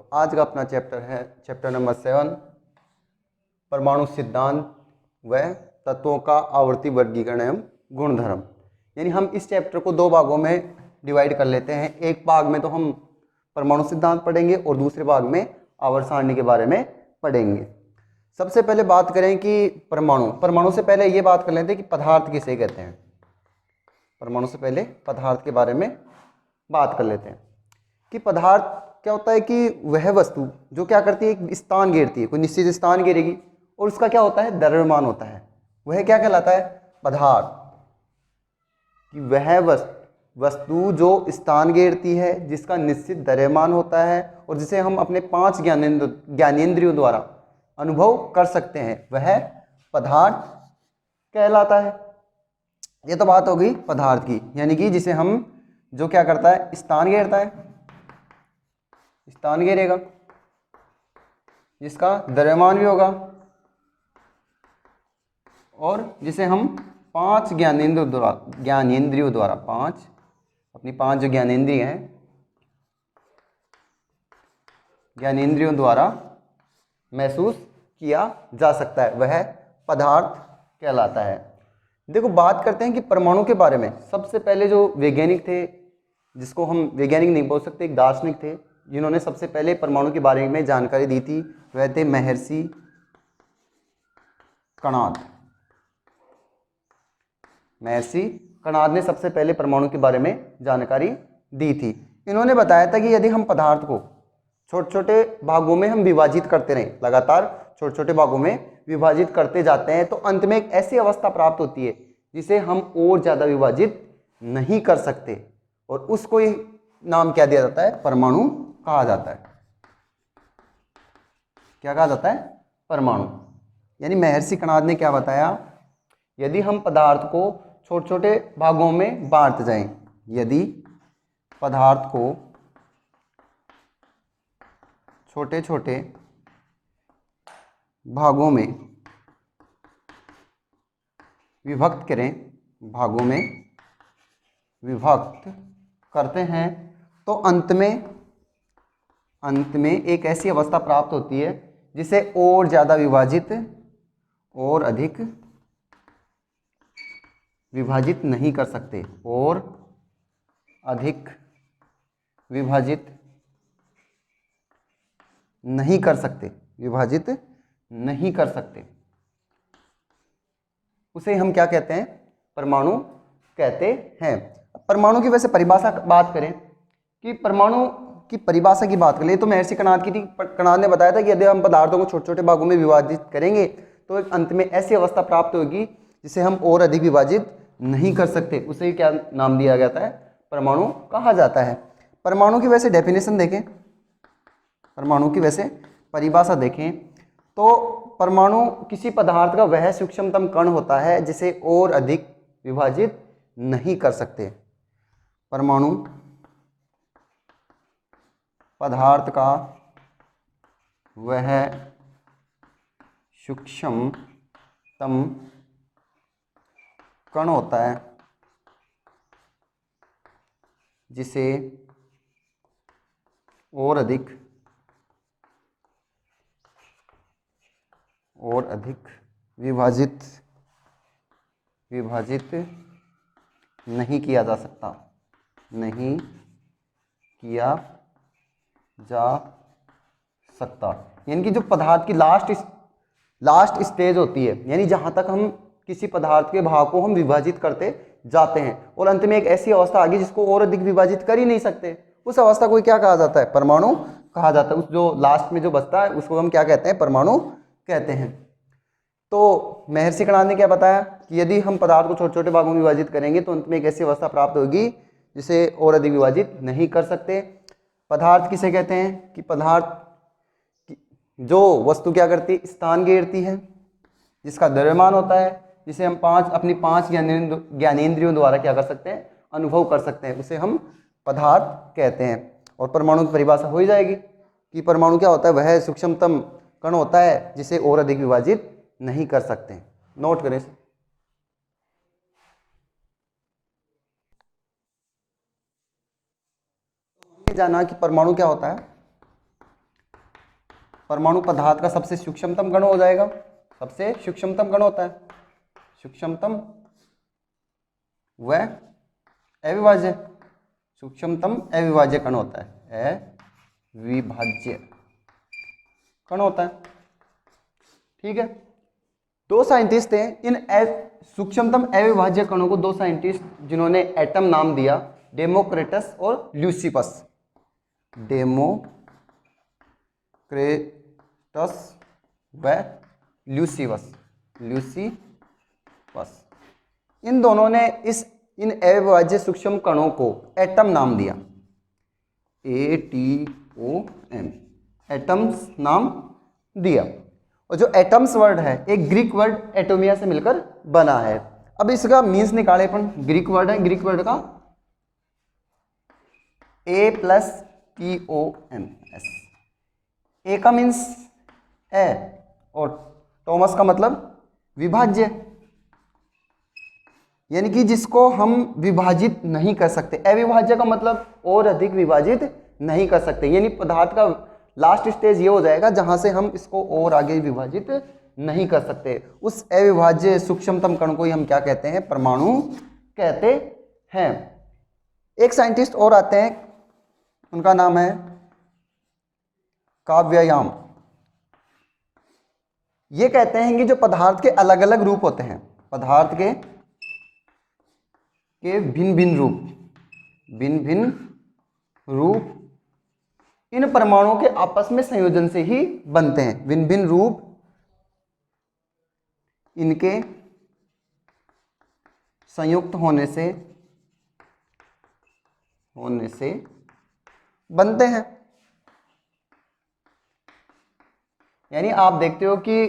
तो आज का अपना चैप्टर है चैप्टर नंबर 7, परमाणु सिद्धांत व तत्वों का आवर्ती वर्गीकरण एवं गुणधर्म। यानी हम इस चैप्टर को दो भागों में डिवाइड कर लेते हैं। एक भाग में तो हम परमाणु सिद्धांत पढ़ेंगे और दूसरे भाग में आवर्त सारणी के बारे में पढ़ेंगे। सबसे पहले बात करें कि परमाणु से पहले ये बात कर लेते हैं कि पदार्थ किसे कहते हैं। परमाणु से पहले पदार्थ के बारे में बात कर लेते हैं कि पदार्थ क्या होता है कि वह वस्तु जो क्या करती है, एक स्थान घेरती है, कोई निश्चित स्थान घेरेगी और उसका क्या होता है, द्रव्यमान होता है। वह क्या कहलाता है, पदार्थ। कि वह वस्तु जो स्थान घेरती है, जिसका निश्चित द्रव्यमान होता है और जिसे हम अपने 5 ज्ञानेंद्रियों द्वारा अनुभव कर सकते हैं, वह पदार्थ कहलाता है। ये तो बात हो गई पदार्थ की, यानी कि जिसे हम जो क्या करता है, स्थान घेरता है, स्थान घेरेगा, जिसका द्रव्यमान भी होगा और जिसे हम 5 ज्ञानेंद्रियों द्वारा अपनी 5 जो ज्ञानेंद्रिय हैं, ज्ञानेंद्रियों द्वारा महसूस किया जा सकता है, वह पदार्थ कहलाता है। देखो, बात करते हैं कि परमाणु के बारे में। सबसे पहले जो वैज्ञानिक थे, जिसको हम वैज्ञानिक नहीं बोल सकते, एक दार्शनिक थे जिन्होंने सबसे पहले परमाणु के बारे में जानकारी दी थी, वह थे महर्षि कणाद। महर्षि कणाद ने सबसे पहले परमाणु के बारे में जानकारी दी थी। इन्होंने बताया था कि यदि हम पदार्थ को छोटे छोटे भागों में हम विभाजित करते रहें, लगातार छोटे छोटे भागों में विभाजित करते जाते हैं, तो अंत में एक ऐसी अवस्था प्राप्त होती है जिसे हम और ज़्यादा विभाजित नहीं कर सकते, और उसको ही नाम क्या दिया जाता है, परमाणु कहा जाता है। क्या कहा जाता है, परमाणु। यानी महर्षि कणाद ने क्या बताया, यदि हम पदार्थ को छोटे छोटे भागों में बांट जाएं, यदि पदार्थ को छोटे छोटे भागों में विभक्त करें, भागों में विभक्त करते हैं, तो अंत में एक ऐसी अवस्था प्राप्त होती है जिसे और ज़्यादा विभाजित और अधिक विभाजित नहीं कर सकते, और अधिक विभाजित नहीं कर सकते, विभाजित नहीं कर सकते। उसे हम क्या कहते हैं, परमाणु कहते हैं। परमाणु की वैसे परिभाषा बात करें कि परमाणु की परिभाषा की बात करें तो महर्षि कणाद की थी। कणाद ने बताया था कि यदि हम पदार्थों को छोटे छोटे भागों में विभाजित करेंगे तो एक अंत में ऐसी अवस्था प्राप्त होगी जिसे हम और अधिक विभाजित नहीं कर सकते। उसे क्या नाम दिया जाता है, परमाणु कहा जाता है। परमाणु की वैसे डेफिनेशन देखें, परमाणु की वैसे परिभाषा देखें तो परमाणु किसी पदार्थ का वह सूक्ष्मतम कण होता है जिसे और अधिक विभाजित नहीं कर सकते। परमाणु पदार्थ का वह सूक्ष्मतम कण होता है जिसे और अधिक विभाजित नहीं किया जा सकता, नहीं किया जा सकता। यानी कि जो पदार्थ की लास्ट स्टेज होती है, यानी जहां तक हम किसी पदार्थ के भाग को हम विभाजित करते जाते हैं और अंत में एक ऐसी अवस्था आ गई जिसको और अधिक विभाजित कर ही नहीं सकते, उस अवस्था को क्या कहा जाता है, परमाणु कहा जाता है। उस जो लास्ट में जो बचता है उसको हम क्या कहते हैं, परमाणु कहते हैं। तो महर्षि कणाद ने क्या बताया कि यदि हम पदार्थ को छोटे छोटे भागों में विभाजित करेंगे तो अंत में एक ऐसी अवस्था प्राप्त होगी जिसे और अधिक विभाजित नहीं कर सकते। पदार्थ किसे कहते हैं कि पदार्थ जो वस्तु क्या करती है, स्थान घेरती है, जिसका द्रव्यमान होता है, जिसे हम अपनी 5 ज्ञानेंद्रियों द्वारा क्या कर सकते हैं, अनुभव कर सकते हैं, उसे हम पदार्थ कहते हैं। और परमाणु की परिभाषा हो ही जाएगी कि परमाणु क्या होता है, वह सूक्ष्मतम कण होता है जिसे और अधिक विभाजित नहीं कर सकते। नोट करें इसे। जाना कि परमाणु क्या होता है, परमाणु पदार्थ का सबसे सूक्ष्मतम कण हो जाएगा, सबसे सूक्ष्मतम कण होता है, सूक्ष्मतम व अविभाज्य, सूक्ष्मतम अविभाज्य कण होता है, अविभाज्य कण होता है। ठीक है, दो साइंटिस्ट थे, इन सूक्ष्मतम अविभाज्य कणों को, दो साइंटिस्ट जिन्होंने एटम नाम दिया, डेमोक्रिटस और ल्यूसिपस, डेमोक्रिटस व ल्यूसिपस, इन दोनों ने इन अविभाज्य सूक्ष्म कणों को एटम नाम दिया, ATOM, एटम्स नाम दिया। और जो एटम्स वर्ड है एक ग्रीक वर्ड एटोमिया से मिलकर बना है। अब इसका मीन्स निकाले अपन, ग्रीक वर्ड है, ग्रीक वर्ड का A+TOMS, ए का मीन्स ए और टॉमस का मतलब विभाज्य, यानी कि जिसको हम विभाजित नहीं कर सकते। अविभाज्य का मतलब और अधिक विभाजित नहीं कर सकते, यानी पदार्थ का लास्ट स्टेज ये हो जाएगा जहां से हम इसको और आगे विभाजित नहीं कर सकते। उस अविभाज्य सूक्ष्मतम कण को ही हम क्या कहते हैं, परमाणु कहते हैं। एक साइंटिस्ट और आते हैं, उनका नाम है काव्यायाम। ये कहते हैं कि जो पदार्थ के अलग अलग रूप होते हैं, पदार्थ के भिन्न भिन्न रूप इन परमाणुओं के आपस में संयोजन से ही बनते हैं। भिन्न भिन्न रूप इनके संयुक्त होने से बनते हैं। यानी आप देखते हो कि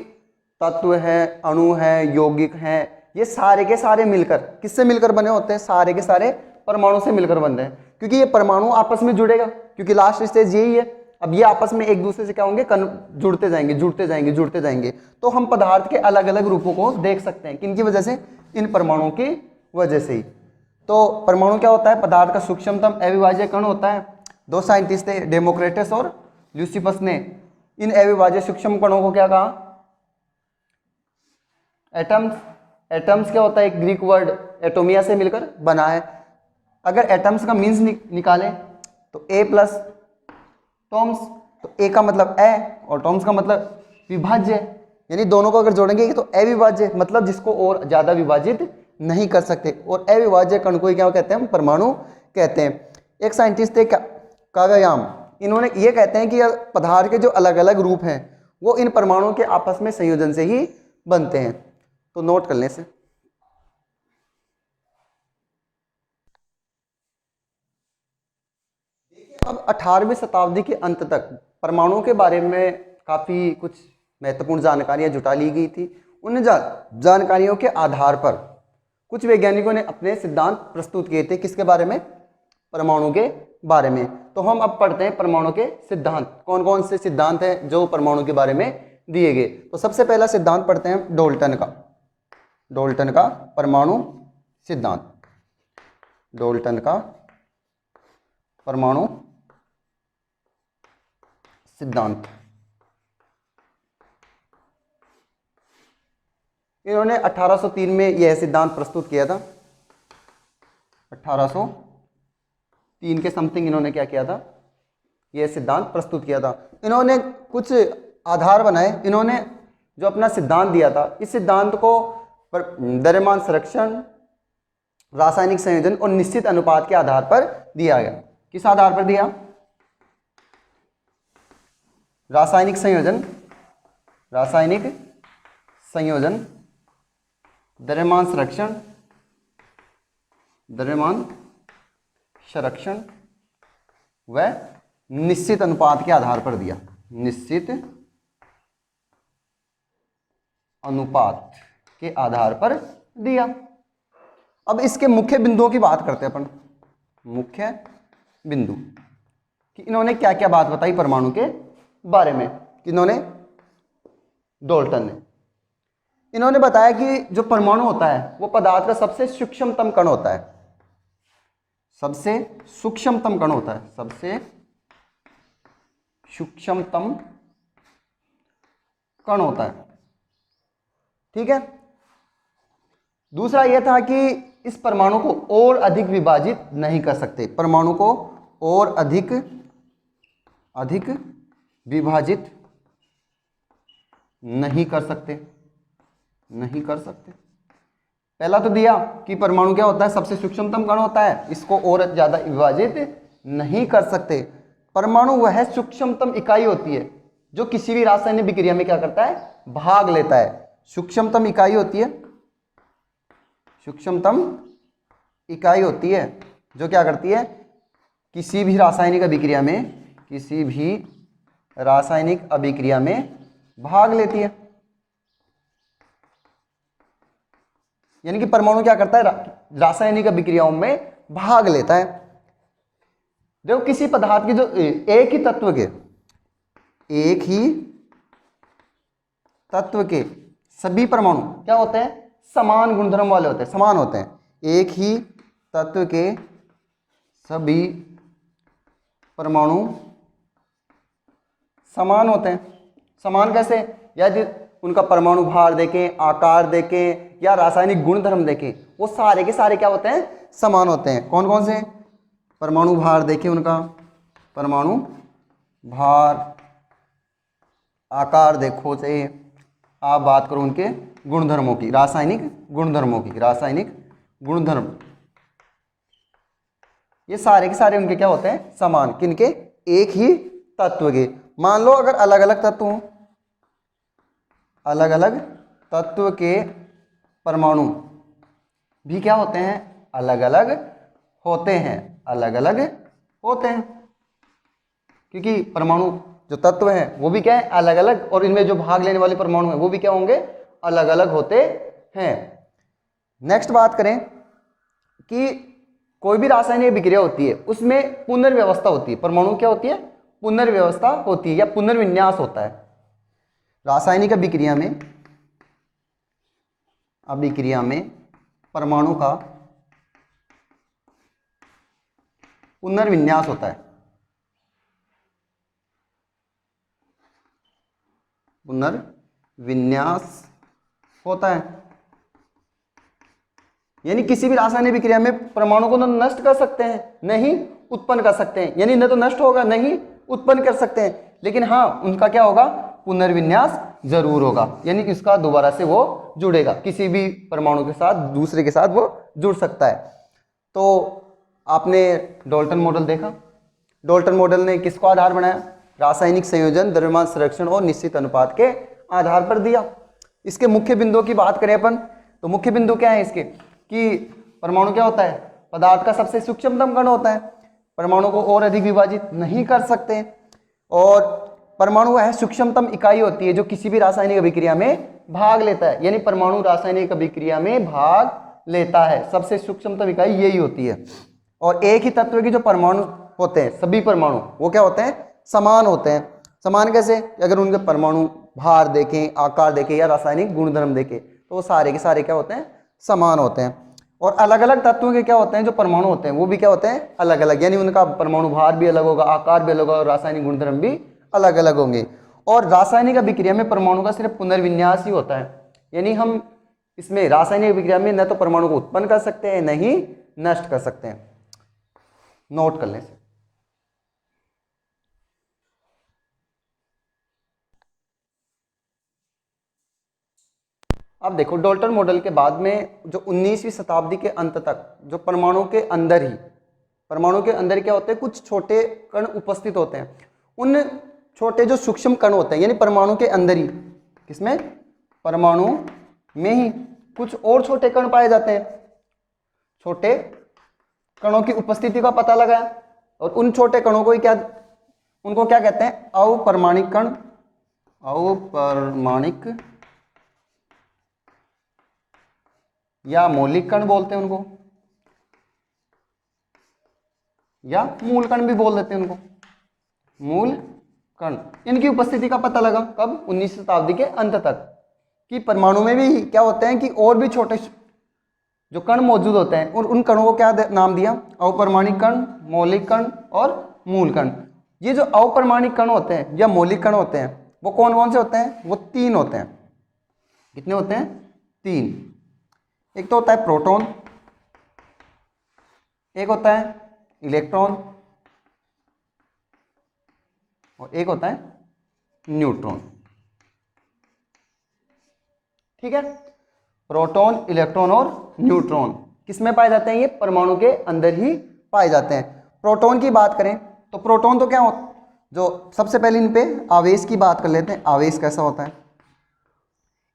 तत्व है, अणु है, यौगिक है, ये सारे के सारे मिलकर किससे मिलकर बने होते हैं, सारे के सारे परमाणु से मिलकर बनते हैं, क्योंकि ये परमाणु आपस में जुड़ेगा, क्योंकि लास्ट स्टेज यही है। अब ये आपस में एक दूसरे से क्या होंगे, जुड़ते जाएंगे। तो हम पदार्थ के अलग अलग रूपों को देख सकते हैं, किनकी वजह से, इन परमाणुओं की वजह से ही। तो परमाणु क्या होता है, पदार्थ का सूक्ष्मतम अविभाज्य कण होता है। दो साइंटिस्ट थे, डेमोक्रिटस और ल्यूसिपस, ने इन अविभाज्य सूक्ष्म कणों को क्या कहा, एटम्स। एटम्स क्या होता है, एक ग्रीक वर्ड एटोमिया से मिलकर बना है। अगर एटम्स का मीन्स निकालें तो ए प्लस टॉम्स, तो ए का मतलब ए और टॉम्स का मतलब विभाज्य, यानी दोनों को अगर जोड़ेंगे तो अविभाज्य, मतलब जिसको और ज्यादा विभाजित नहीं कर सकते। और अविभाज्य कण को क्या कहते हैं, परमाणु कहते हैं। एक साइंटिस्ट थे काव्यायाम, इन्होंने ये कहते हैं कि पदार्थ के जो अलग अलग रूप हैं वो इन परमाणुओं के आपस में संयोजन से ही बनते हैं। तो नोट कर लें इसे। अब 18वीं शताब्दी के अंत तक परमाणुओं के बारे में काफी कुछ महत्वपूर्ण जानकारियां जुटा ली गई थी। उन जानकारियों के आधार पर कुछ वैज्ञानिकों ने अपने सिद्धांत प्रस्तुत किए थे। किसके बारे में, परमाणु के बारे में। तो हम अब पढ़ते हैं परमाणु के सिद्धांत, कौन कौन से सिद्धांत हैं जो परमाणु के बारे में दिए गए। तो सबसे पहला सिद्धांत पढ़ते हैं डाल्टन का परमाणु सिद्धांत। डाल्टन का परमाणु सिद्धांत, इन्होंने 1803 में यह सिद्धांत प्रस्तुत किया था। 1803 के समथिंग इन्होंने क्या किया था, यह सिद्धांत प्रस्तुत किया था। इन्होंने कुछ आधार बनाए। इन्होंने जो अपना सिद्धांत दिया था, इस सिद्धांत को द्रव्यमान संरक्षण, रासायनिक संयोजन और निश्चित अनुपात के आधार पर दिया गया। किस आधार पर दिया, रासायनिक संयोजन, द्रव्यमान संरक्षण व निश्चित अनुपात के आधार पर दिया। निश्चित अनुपात के आधार पर दिया। अब इसके मुख्य बिंदुओं की बात करते हैं अपन। मुख्य बिंदु कि इन्होंने क्या क्या बात बताई परमाणु के बारे में। इन्होंने, डाल्टन ने, इन्होंने बताया कि जो परमाणु होता है वो पदार्थ का सबसे सूक्ष्मतम कण होता है। सबसे सूक्ष्मतम कण होता है। ठीक है, दूसरा यह था कि इस परमाणु को और अधिक विभाजित नहीं कर सकते, परमाणु को और अधिक विभाजित नहीं कर सकते, पहला तो दिया कि परमाणु क्या होता है, सबसे सूक्ष्मतम कण होता है, इसको और ज्यादा विभाजित नहीं कर सकते। परमाणु वह सूक्ष्मतम इकाई होती है जो किसी भी रासायनिक विक्रिया में क्या करता है, भाग लेता है। सूक्ष्मतम इकाई होती है, सूक्ष्मतम इकाई होती है जो क्या करती है, किसी भी रासायनिक अभिक्रिया में भाग लेती है। यानी कि परमाणु क्या करता है, रासायनिक अभिक्रियाओं में भाग लेता है। देखो किसी पदार्थ की जो एक ही तत्व के सभी परमाणु क्या होते हैं, समान गुणधर्म वाले होते हैं, समान होते हैं। एक ही तत्व के सभी परमाणु समान होते हैं। समान कैसे, यदि उनका परमाणु भार देखें, आकार देखें या रासायनिक गुणधर्म देखें, वो सारे के सारे क्या होते हैं, समान होते हैं। कौन कौन से, परमाणु भार देखें उनका, परमाणु भार, आकार देखो, चाहिए आप बात करो उनके गुणधर्मों की, रासायनिक गुणधर्म, ये सारे के सारे उनके क्या होते हैं, समान। किनके, एक ही तत्व के। मान लो अगर अलग अलग तत्व हों, अलग अलग तत्व के परमाणु भी क्या होते हैं, अलग अलग होते हैं, क्योंकि परमाणु जो तत्व है वो भी क्या है, अलग अलग, और इनमें जो भाग लेने वाले परमाणु हैं वो भी क्या होंगे, अलग अलग होते हैं। नेक्स्ट बात करें कि कोई भी रासायनिक विक्रिया होती है उसमें पुनर्व्यवस्था होती है, परमाणु क्या होती है, पुनर्व्यवस्था होती है या पुनर्विन्यास होता है। रासायनिक अभिक्रिया में परमाणु का पुनर्विन्यास होता है, यानी किसी भी रासायनिक विक्रिया में परमाणु को न नष्ट कर सकते हैं, नहीं उत्पन्न कर सकते हैं, यानी न तो नष्ट होगा नहीं उत्पन्न कर सकते हैं, लेकिन हाँ उनका क्या होगा, पुनर्विन्यास जरूर होगा, यानी इसका दोबारा से वो जुड़ेगा, किसी भी परमाणु के साथ दूसरे के साथ वो जुड़ सकता है। तो आपने डाल्टन मॉडल देखा, डाल्टन मॉडल ने किसको आधार बनाया, रासायनिक संयोजन, द्रव्यमान संरक्षण और निश्चित अनुपात के आधार पर दिया। इसके मुख्य बिंदुओं की बात करें अपन, तो मुख्य बिंदु क्या है इसके, कि परमाणु क्या होता है, पदार्थ का सबसे सूक्ष्मतम कण होता है, परमाणु को और अधिक विभाजित नहीं कर सकते, और परमाणु वह सूक्ष्मतम इकाई होती है जो किसी भी रासायनिक अभिक्रिया में भाग लेता है, यानी परमाणु रासायनिक अभिक्रिया में भाग लेता है, सबसे सूक्ष्मतम इकाई यही होती है। और एक ही तत्व के जो परमाणु होते हैं, सभी परमाणु वो क्या होते हैं, समान होते हैं। समान कैसे, अगर उनके परमाणु भार देखें, आकार देखें या रासायनिक गुणधर्म देखें, तो वो सारे के सारे क्या होते हैं, समान होते हैं। और अलग अलग तत्वों के क्या होते हैं, जो परमाणु होते हैं वो भी क्या होते हैं, अलग अलग, यानी उनका परमाणु भार भी अलग होगा, आकार भी अलग होगा, और रासायनिक गुणधर्म भी अलग अलग होंगे। और रासायनिक अभिक्रिया में परमाणु का सिर्फ पुनर्विन्यास ही होता है, यानी हम इसमें रासायनिक अभिक्रिया में न तो परमाणु को उत्पन्न कर सकते हैं, न ही नष्ट कर सकते हैं। नोट कर लें। अब देखो डाल्टन मॉडल के बाद में जो 19वीं शताब्दी के अंत तक जो परमाणु के अंदर क्या होते हैं, कुछ छोटे कण उपस्थित होते हैं। उन छोटे जो सूक्ष्म कण होते हैं, यानी परमाणु के अंदर ही, किसमें, परमाणु में ही कुछ और छोटे कण पाए जाते हैं। छोटे कणों की उपस्थिति का पता लगाया, और उन छोटे कणों को उनको क्या कहते हैं, अपरमाणिक कण, अपरमाणिक या मौलिक कण बोलते हैं उनको, या मूल कण भी बोल देते हैं उनको, मूल कण। इनकी उपस्थिति का पता लगा कब, 19वीं शताब्दी के अंत तक, कि परमाणु में भी क्या होते हैं कि और भी छोटे जो कण मौजूद होते हैं, और उन कणों को क्या नाम दिया, अपरमाणिक कण, मौलिक कण और मूल कण। ये जो अपरमाणिक कण होते हैं या मौलिक कण होते हैं, वो कौन कौन से होते हैं? वो 3 होते हैं। कितने होते हैं? 3। एक तो होता है प्रोटॉन, एक होता है इलेक्ट्रॉन और एक होता है न्यूट्रॉन। ठीक है, प्रोटॉन, इलेक्ट्रॉन और न्यूट्रॉन किस में पाए जाते हैं? ये परमाणु के अंदर ही पाए जाते हैं। प्रोटॉन की बात करें तो प्रोटॉन तो क्या होता, जो सबसे पहले इन पे आवेश की बात कर लेते हैं। आवेश कैसा होता है?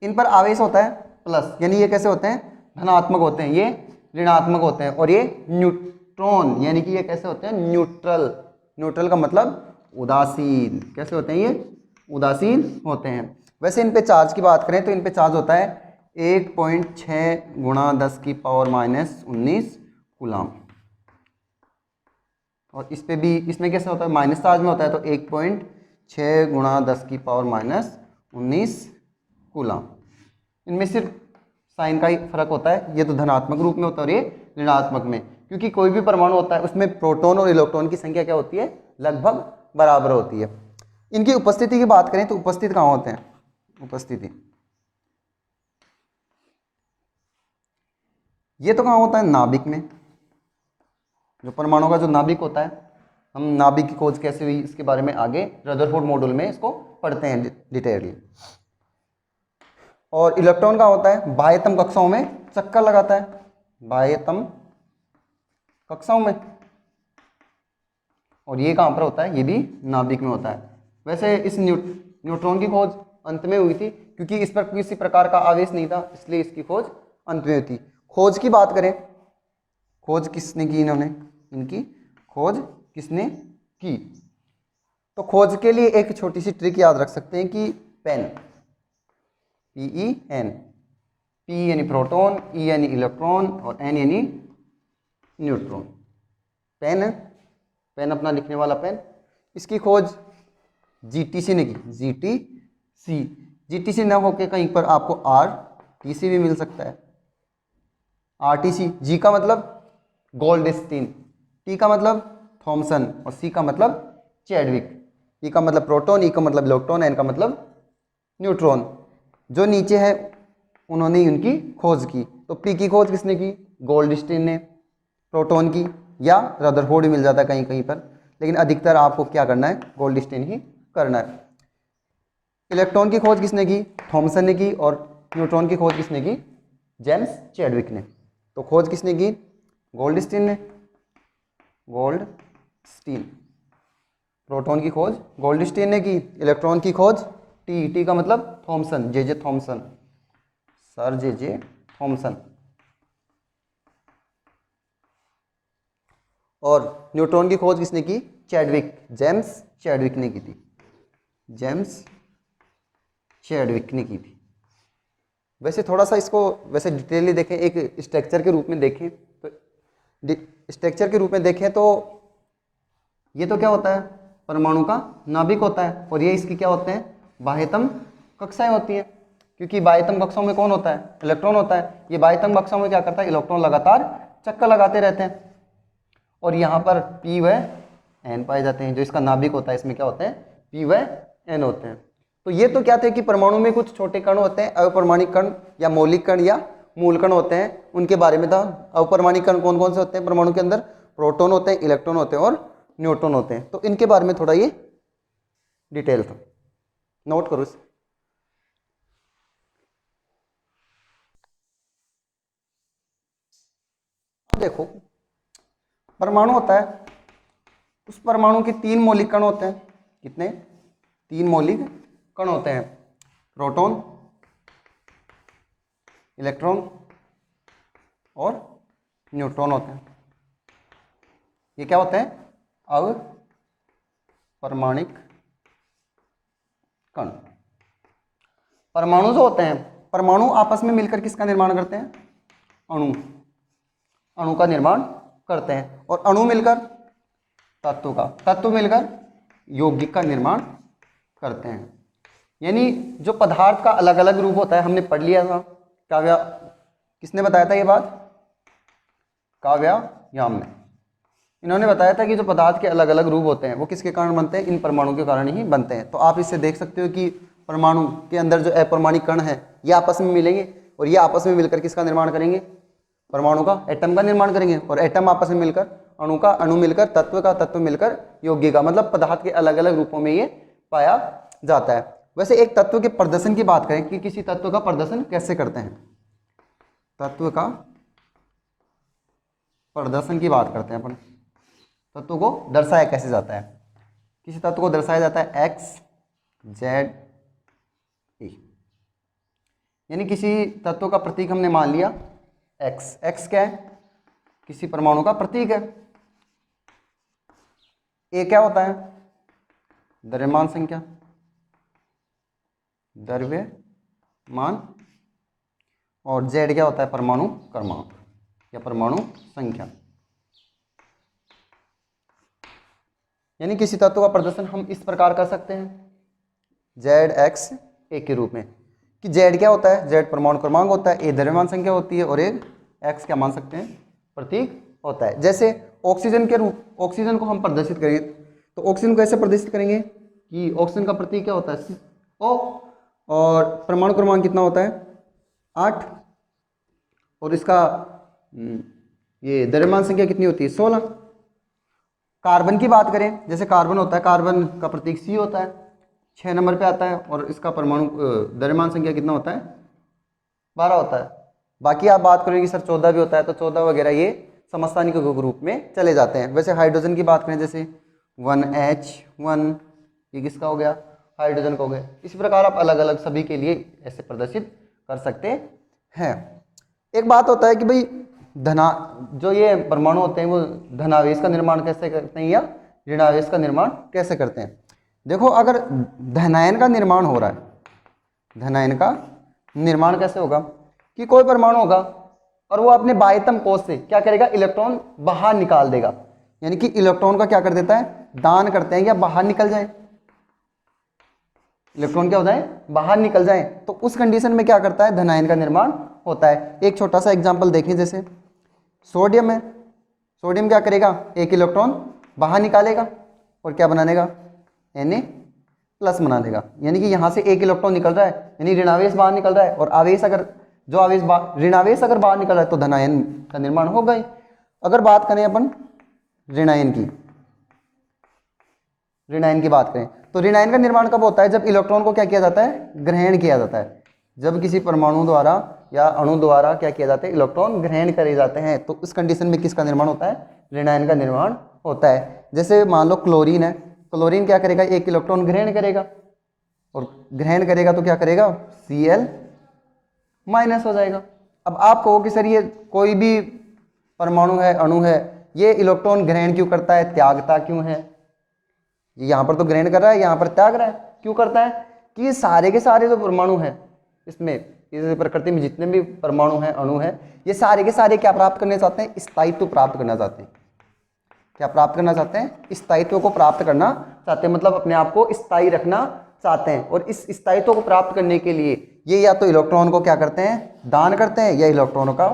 इन पर आवेश होता है प्लस, यानी ये कैसे होते हैं? धनात्मक होते हैं, ये ऋणात्मक होते हैं। और ये न्यूट्रॉन यानी कि ये कैसे होते हैं? न्यूट्रल। न्यूट्रल का मतलब उदासीन। कैसे होते हैं ये? उदासीन होते हैं। वैसे इन पे चार्ज की बात करें तो इन पे चार्ज होता है 1.6 × 10⁻⁻19 कूलाम। और इस पे भी, इसमें कैसे होता है? माइनस चार्ज में होता है, तो 1.6 × 10⁻⁻19 कूलाम। इनमें सिर्फ साइन का ही फर्क होता है, ये तो धनात्मक रूप में होता है और ये ऋणात्मक में, क्योंकि कोई भी परमाणु होता है उसमें प्रोटॉन और इलेक्ट्रॉन की संख्या क्या होती है? लगभग बराबर होती है। इनकी उपस्थिति की बात करें तो उपस्थित कहाँ होते हैं? उपस्थिति ये तो कहाँ होता है? नाभिक में। जो परमाणु का जो नाभिक होता है, हम नाभिक की खोज कैसे हुई इसके बारे में आगे रदरफोर्ड मॉड्यूल में इसको पढ़ते हैं डिटेलली। और इलेक्ट्रॉन का होता है बाह्यतम कक्षाओं में चक्कर लगाता है, बाह्यतम कक्षाओं में। और ये कहाँ पर होता है? ये भी नाभिक में होता है। वैसे इस न्यूट्रॉन की खोज अंत में हुई थी, क्योंकि इस पर किसी प्रकार का आवेश नहीं था, इसलिए इसकी खोज अंत में हुई थी। खोज की बात करें, खोज किसने की? इन्होंने, इनकी खोज किसने की? तो खोज के लिए एक छोटी सी ट्रिक याद रख सकते हैं कि पेन, PEN, P यानी प्रोटॉन, E यानी इलेक्ट्रॉन और N यानी न्यूट्रॉन। पेन है, पेन अपना लिखने वाला पेन। इसकी खोज GTC ने की। GTC ना होके कहीं पर आपको RTC भी मिल सकता है। RTC, G का मतलब गोल्डस्टीन, T का मतलब थॉमसन और C का मतलब चैडविक। P का मतलब प्रोटॉन, E का मतलब इलेक्ट्रॉन, N का मतलब न्यूट्रॉन। जो नीचे है उन्होंने उनकी खोज की। तो P की खोज किसने की? गोल्डस्टीन ने। प्रोटॉन की या रदरफोर्ड मिल जाता है कहीं कहीं पर, लेकिन अधिकतर आपको क्या करना है? गोल्डस्टीन ही करना है। इलेक्ट्रॉन की खोज किसने की? थॉमसन ने की। और न्यूट्रॉन की खोज किसने की? जेम्स चैडविक ने। तो खोज किसने की? गोल्डस्टीन ने, गोल्डस्टीन। प्रोटॉन की खोज गोल्डस्टीन ने की। इलेक्ट्रॉन की खोज टी का मतलब Thomson, J Thomson, sir J Thomson. और न्यूट्रॉन की खोज किसने की? चैडविक, जेम्स चैडविक ने की थी। जेम्स चैडविक ने की थी। वैसे थोड़ा सा इसको वैसे डिटेली देखें, एक स्ट्रक्चर के रूप में देखें तो, स्ट्रक्चर के रूप में देखें तो ये तो क्या होता है? परमाणु का नाभिक होता है। और ये इसकी क्या होते हैं? बाह्यतम कक्षाएं होती हैं, क्योंकि बाह्यतम कक्षाओं में कौन होता है? इलेक्ट्रॉन होता है। ये बाह्यतम कक्षाओं में क्या करता है? इलेक्ट्रॉन लगातार चक्कर लगाते रहते हैं। और यहाँ पर P व N पाए जाते हैं। जो इसका नाभिक होता है इसमें क्या होते हैं? P व N होते हैं। तो ये तो क्या थे कि परमाणु में कुछ छोटे कण होते हैं, अपरमाणिक कण या मौलिक कण या मूल कण होते हैं, उनके बारे में था। अपरमाणिक कण कौन कौन से होते हैं परमाणु के अंदर? प्रोटॉन होते हैं, इलेक्ट्रॉन होते हैं और न्यूट्रॉन होते हैं। तो इनके बारे में थोड़ा ये डिटेल था, नोट करो इसे। देखो, परमाणु होता है, उस परमाणु के 3 मौलिक कण होते हैं। कितने? 3 मौलिक कण होते हैं। प्रोटॉन, इलेक्ट्रॉन और न्यूट्रॉन होते हैं। ये क्या होते हैं? अपरमाणिक कण। परमाणु जो होते हैं, परमाणु आपस में मिलकर किसका निर्माण करते हैं? अणु, अणु का निर्माण करते हैं। और अणु मिलकर तत्व का, तत्व मिलकर यौगिक का निर्माण करते हैं। यानी जो पदार्थ का अलग अलग रूप होता है, हमने पढ़ लिया था। काव्या, किसने बताया था ये बात? काव्यायाम ने। इन्होंने बताया था कि जो पदार्थ के अलग अलग रूप होते हैं वो किसके कारण बनते हैं, इन परमाणु के कारण ही बनते हैं। तो आप इससे देख सकते हो कि परमाणु के अंदर जो अपरमाणिक कण है ये आपस में मिलेंगे और ये आपस में मिलकर किसका निर्माण करेंगे, परमाणु का, एटम का निर्माण करेंगे। और एटम आपस में मिलकर अणु का, अणु मिलकर तत्व का, तत्व मिलकर यौगिक का, मतलब पदार्थ के अलग अलग रूपों में ये पाया जाता है। वैसे एक तत्व के प्रदर्शन की बात करें कि किसी तत्व का प्रदर्शन कैसे करते हैं, तत्व का प्रदर्शन की बात करते हैं अपन, तत्व को दर्शाया कैसे जाता है। किसी तत्व को दर्शाया जाता है एक्स जेड ई, यानी किसी तत्व का प्रतीक हमने मान लिया एक्स। एक्स क्या है, किसी परमाणु का प्रतीक है। ए क्या होता है, द्रव्यमान संख्या, द्रव्यमान। और जेड क्या होता है, परमाणु क्रमांक या परमाणु संख्या। यानी किसी तत्व का प्रदर्शन हम इस प्रकार कर सकते हैं जेड एक्स ए के रूप में, कि जेड क्या होता है, जेड परमाणु क्रमांक होता है, ए द्रव्यमान संख्या होती है और एक एक्स क्या मान सकते हैं, प्रतीक होता है। जैसे ऑक्सीजन के रूप, ऑक्सीजन को हम प्रदर्शित करेंगे तो ऑक्सीजन को कैसे प्रदर्शित करेंगे कि ऑक्सीजन का प्रतीक क्या होता है ओ, और परमाणु क्रमांक कितना होता है 8, और इसका ये द्रव्यमान संख्या कितनी होती है 16। कार्बन की बात करें, जैसे कार्बन होता है, कार्बन का प्रतीक सी होता है, 6 नंबर पे आता है, और इसका परमाणु द्रव्यमान संख्या कितना होता है 12 होता है। बाकी आप बात करेंगे सर 14 भी होता है, तो 14 वगैरह ये समस्थानिक ग्रुप में चले जाते हैं। वैसे हाइड्रोजन की बात करें, जैसे 1H1 ये किसका हो गया, हाइड्रोजन का हो गया। इसी प्रकार आप अलग अलग सभी के लिए ऐसे प्रदर्शित कर सकते हैं। एक बात होता है कि भाई जो ये परमाणु होते हैं वो धनावेश का निर्माण कैसे करते हैं या ऋणावेश का निर्माण कैसे करते हैं। देखो अगर धनायन का निर्माण हो रहा है, धनायन का निर्माण कैसे होगा कि कोई परमाणु होगा और वो अपने बाह्यतम कोश से क्या करेगा, इलेक्ट्रॉन बाहर निकाल देगा, यानी कि इलेक्ट्रॉन का क्या कर देता है, दान करते हैं या बाहर निकल जाए, इलेक्ट्रॉन क्या हो जाए, बाहर निकल जाए। तो उस कंडीशन में क्या करता है, धनायन का निर्माण होता है। एक छोटा सा एग्जांपल देखें, जैसे सोडियम है, सोडियम क्या करेगा, एक इलेक्ट्रॉन बाहर निकालेगा और क्या बना लेगा, Na+ बना लेगा, यानी कि यहाँ से एक इलेक्ट्रॉन निकल रहा है, यानी ऋणावेश बाहर निकल रहा है, और आवेश अगर जो आवेश ऋणावेश अगर बाहर निकल रहा है तो धनायन का निर्माण हो गए। अगर बात करें अपन ऋणायन की, ऋणायन की बात करें तो ऋणायन का निर्माण कब होता है, जब इलेक्ट्रॉन को क्या किया जाता है, ग्रहण किया जाता है। जब किसी परमाणु द्वारा या अणु द्वारा क्या किया जाता है, इलेक्ट्रॉन ग्रहण करे जाते हैं, तो उस कंडीशन में किसका निर्माण होता है, ऋणायन का निर्माण होता है। जैसे मान लो क्लोरीन है, क्लोरीन क्या करेगा, एक इलेक्ट्रॉन ग्रहण करेगा, और ग्रहण करेगा तो क्या करेगा, Cl- हो जाएगा। अब आप कहो कि सर ये कोई भी परमाणु है, अणु है, ये इलेक्ट्रॉन ग्रहण क्यों करता है, त्यागता क्यों है, यहाँ पर तो ग्रहण कर रहा है, यहाँ पर त्याग रहा है, क्यों करता है कि सारे के सारे जो परमाणु हैं इसमें, इस प्रकृति में जितने भी परमाणु हैं, अणु हैं, ये सारे के सारे क्या प्राप्त करना चाहते हैं, स्थायित्व प्राप्त करना चाहते हैं। क्या प्राप्त करना चाहते हैं, स्थायित्व को प्राप्त करना चाहते हैं, मतलब अपने आप को स्थायी रखना चाहते हैं। और इस स्थायित्व को प्राप्त करने के लिए ये या तो इलेक्ट्रॉन को क्या करते हैं, दान करते हैं, या इलेक्ट्रॉनों का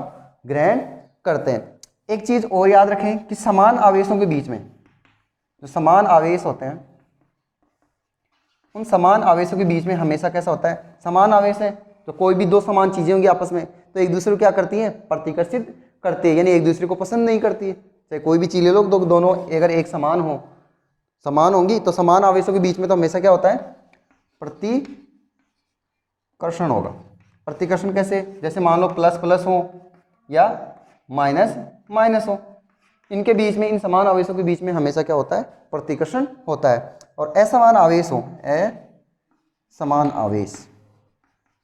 ग्रहण करते हैं। एक चीज और याद रखें कि समान आवेशों के बीच में, जो समान आवेश होते हैं, उन समान आवेशों के बीच में हमेशा कैसा होता है, समान आवेश है तो कोई भी दो समान चीजें होंगी आपस में, तो एक दूसरे को क्या करती हैं, प्रतिकर्षित करती है, यानी एक दूसरे को पसंद नहीं करती है। चाहे कोई भी चीज ले लो, दोनों अगर एक समान हो, समान होंगी तो समान आवेशों के बीच में तो हमेशा क्या होता है, प्रतिकर्षण होगा। प्रतिकर्षण कैसे, जैसे मान लो प्लस प्लस हो या माइनस माइनस हो, इनके बीच में, इन समान आवेशों के बीच में हमेशा क्या होता है, प्रतिकर्षण होता है। और असमान आवेश हो, असमान आवेश,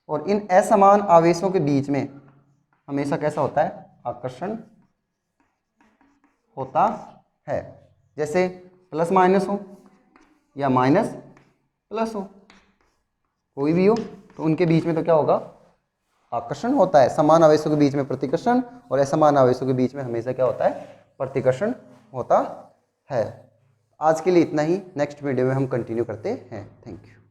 और इन असमान आवेशों के बीच में हमेशा कैसा होता है, आकर्षण होता है। जैसे प्लस माइनस हो या माइनस प्लस हो, कोई भी हो, तो उनके बीच में तो क्या होगा, आकर्षण होता है। समान आवेशों के बीच में प्रतिकर्षण और असमान आवेशों के बीच में हमेशा क्या होता है, प्रतिकर्षण होता है। आज के लिए इतना ही, नेक्स्ट वीडियो में हम कंटिन्यू करते हैं। Thank you.